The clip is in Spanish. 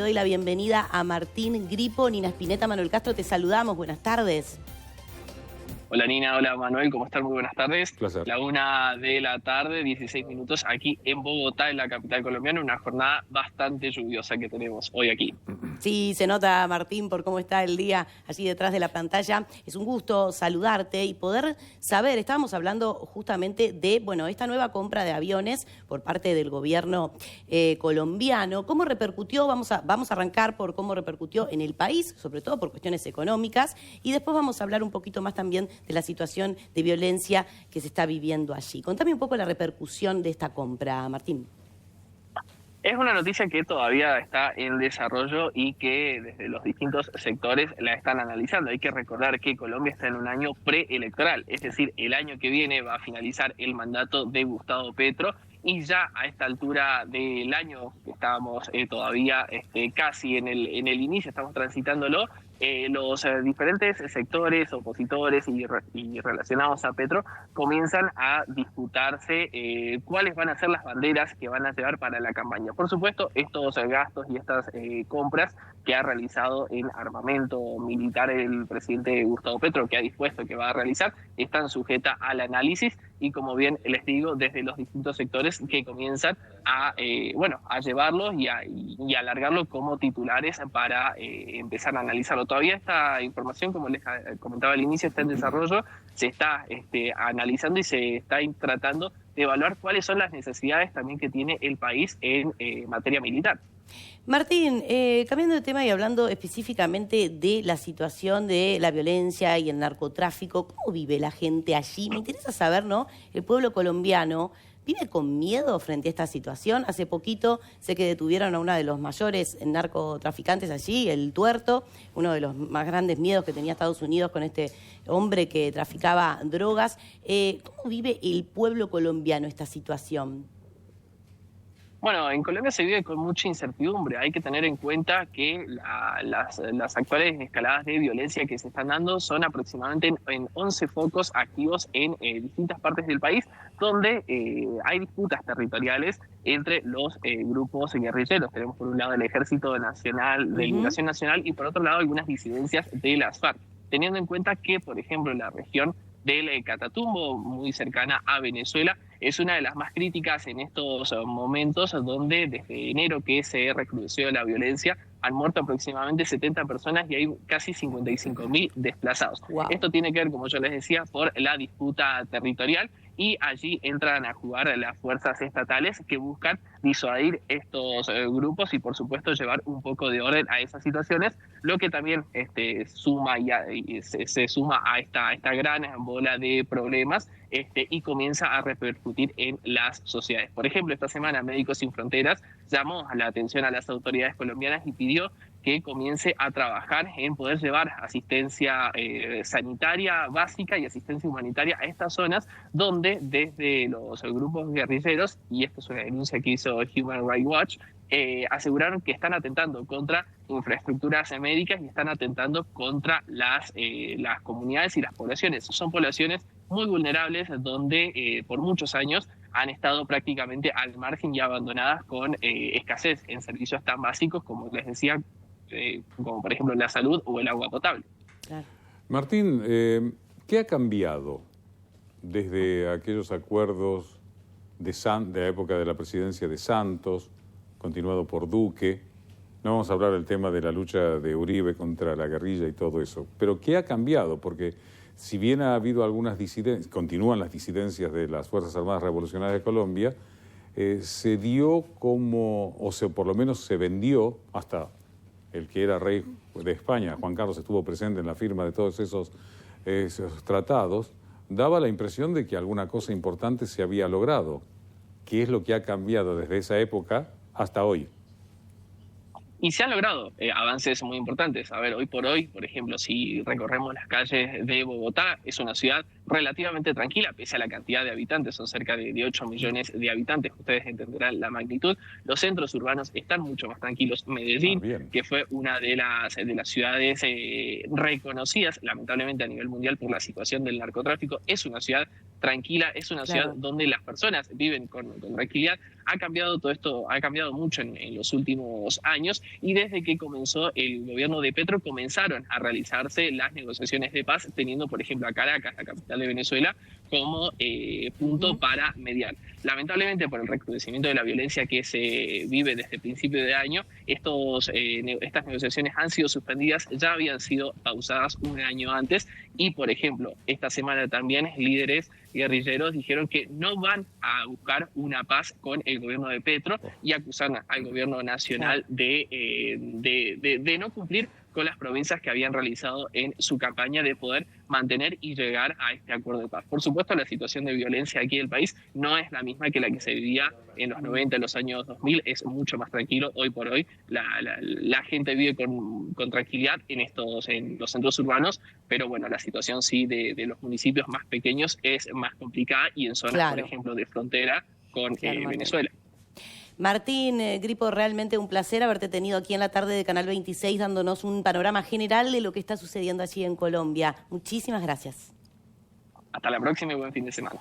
doy la bienvenida a Martín Gripo. Nina Spinetta, Manuel Castro, te saludamos. Buenas tardes. Hola Nina, hola Manuel, ¿cómo están? Muy buenas tardes. Placer. La 1 de la tarde, 16 minutos, aquí en Bogotá, en la capital colombiana, una jornada bastante lluviosa que tenemos hoy aquí. Sí, se nota, Martín, por cómo está el día allí detrás de la pantalla. Es un gusto saludarte y poder saber, estábamos hablando justamente de, esta nueva compra de aviones por parte del gobierno colombiano. ¿Cómo repercutió? Vamos a arrancar por cómo repercutió en el país, sobre todo por cuestiones económicas, y después vamos a hablar un poquito más también de la situación de violencia que se está viviendo allí. Contame un poco la repercusión de esta compra, Martín. Es una noticia que todavía está en desarrollo y que desde los distintos sectores la están analizando. Hay que recordar que Colombia está en un año preelectoral, es decir, el año que viene va a finalizar el mandato de Gustavo Petro y ya a esta altura del año, que estábamos todavía casi en el inicio, estamos transitándolo, los diferentes sectores opositores y relacionados a Petro comienzan a disputarse cuáles van a ser las banderas que van a llevar para la campaña. Por supuesto, estos gastos y estas compras que ha realizado en armamento militar el presidente Gustavo Petro, que ha dispuesto que va a realizar, están sujetas al análisis y, como bien les digo, desde los distintos sectores que comienzan a llevarlos y a alargarlo como titulares para empezar a analizarlo. Todavía esta información, como les comentaba al inicio, está en desarrollo, se está analizando y se está tratando de evaluar cuáles son las necesidades también que tiene el país en materia militar. Martín, cambiando de tema y hablando específicamente de la situación de la violencia y el narcotráfico, ¿cómo vive la gente allí? Me interesa saber, ¿no? El pueblo colombiano ¿vive con miedo frente a esta situación? Hace poquito sé que detuvieron a uno de los mayores narcotraficantes allí, el Tuerto, uno de los más grandes miedos que tenía Estados Unidos con este hombre que traficaba drogas. ¿Cómo vive el pueblo colombiano esta situación? Bueno, en Colombia se vive con mucha incertidumbre. Hay que tener en cuenta que las actuales escaladas de violencia que se están dando son aproximadamente en 11 focos activos en distintas partes del país, donde hay disputas territoriales entre los grupos guerrilleros. Tenemos por un lado el Ejército Nacional de Liberación Nacional y por otro lado algunas disidencias de las FARC. Teniendo en cuenta que, por ejemplo, en la región del Catatumbo, muy cercana a Venezuela, es una de las más críticas en estos momentos, donde desde enero que se recrudeció la violencia han muerto aproximadamente 70 personas y hay casi 55.000 desplazados. Wow. Esto tiene que ver, como yo les decía, por la disputa territorial y allí entran a jugar las fuerzas estatales que buscan disuadir estos grupos y, por supuesto, llevar un poco de orden a esas situaciones, lo que también suma y se suma a esta gran bola de problemas y comienza a repercutir en las sociedades. Por ejemplo, esta semana Médicos Sin Fronteras llamó a la atención a las autoridades colombianas y pidió que comience a trabajar en poder llevar asistencia sanitaria básica y asistencia humanitaria a estas zonas donde desde los grupos guerrilleros, y esto es una denuncia que hizo Human Rights Watch, aseguraron que están atentando contra infraestructuras médicas y están atentando contra las comunidades y las poblaciones. Son poblaciones muy vulnerables donde por muchos años han estado prácticamente al margen y abandonadas con escasez en servicios tan básicos como les decía, como por ejemplo la salud o el agua potable. Claro. Martín, ¿qué ha cambiado desde aquellos acuerdos de la época de la presidencia de Santos, continuado por Duque? No vamos a hablar del tema de la lucha de Uribe contra la guerrilla y todo eso, pero ¿qué ha cambiado? Porque si bien ha habido algunas disidencias, continúan las disidencias de las Fuerzas Armadas Revolucionarias de Colombia, se dio como, por lo menos se vendió, hasta el que era rey de España, Juan Carlos, estuvo presente en la firma de todos esos tratados, daba la impresión de que alguna cosa importante se había logrado. ¿Qué es lo que ha cambiado desde esa época hasta hoy? Y se han logrado avances muy importantes. A ver, hoy por hoy, por ejemplo, si recorremos las calles de Bogotá, es una ciudad relativamente tranquila, pese a la cantidad de habitantes, son cerca de 8 millones de habitantes, ustedes entenderán la magnitud. Los centros urbanos están mucho más tranquilos. Medellín, que fue una de las ciudades reconocidas, lamentablemente a nivel mundial, por la situación del narcotráfico, es una ciudad tranquila, es una ciudad donde las personas viven con tranquilidad. Ha cambiado todo esto, ha cambiado mucho en los últimos años, y desde que comenzó el gobierno de Petro comenzaron a realizarse las negociaciones de paz, teniendo por ejemplo a Caracas, la capital de Venezuela, como punto para mediar. Lamentablemente, por el recrudecimiento de la violencia que se vive desde el principio de año, estas negociaciones han sido suspendidas, ya habían sido pausadas un año antes, y por ejemplo esta semana también líderes guerrilleros dijeron que no van a buscar una paz con el gobierno de Petro y acusan al gobierno nacional de no cumplir con las provincias que habían realizado en su campaña de poder mantener y llegar a este acuerdo de paz. Por supuesto, la situación de violencia aquí del país no es la misma que la que se vivía en los 90, en los años 2000, es mucho más tranquilo. Hoy por hoy la gente vive con tranquilidad en los centros urbanos, pero bueno, la situación sí de los municipios más pequeños es más complicada, y en zonas, por ejemplo, de frontera con Venezuela. Martín Gripo, realmente un placer haberte tenido aquí en la tarde de Canal 26 dándonos un panorama general de lo que está sucediendo allí en Colombia. Muchísimas gracias. Hasta la próxima y buen fin de semana.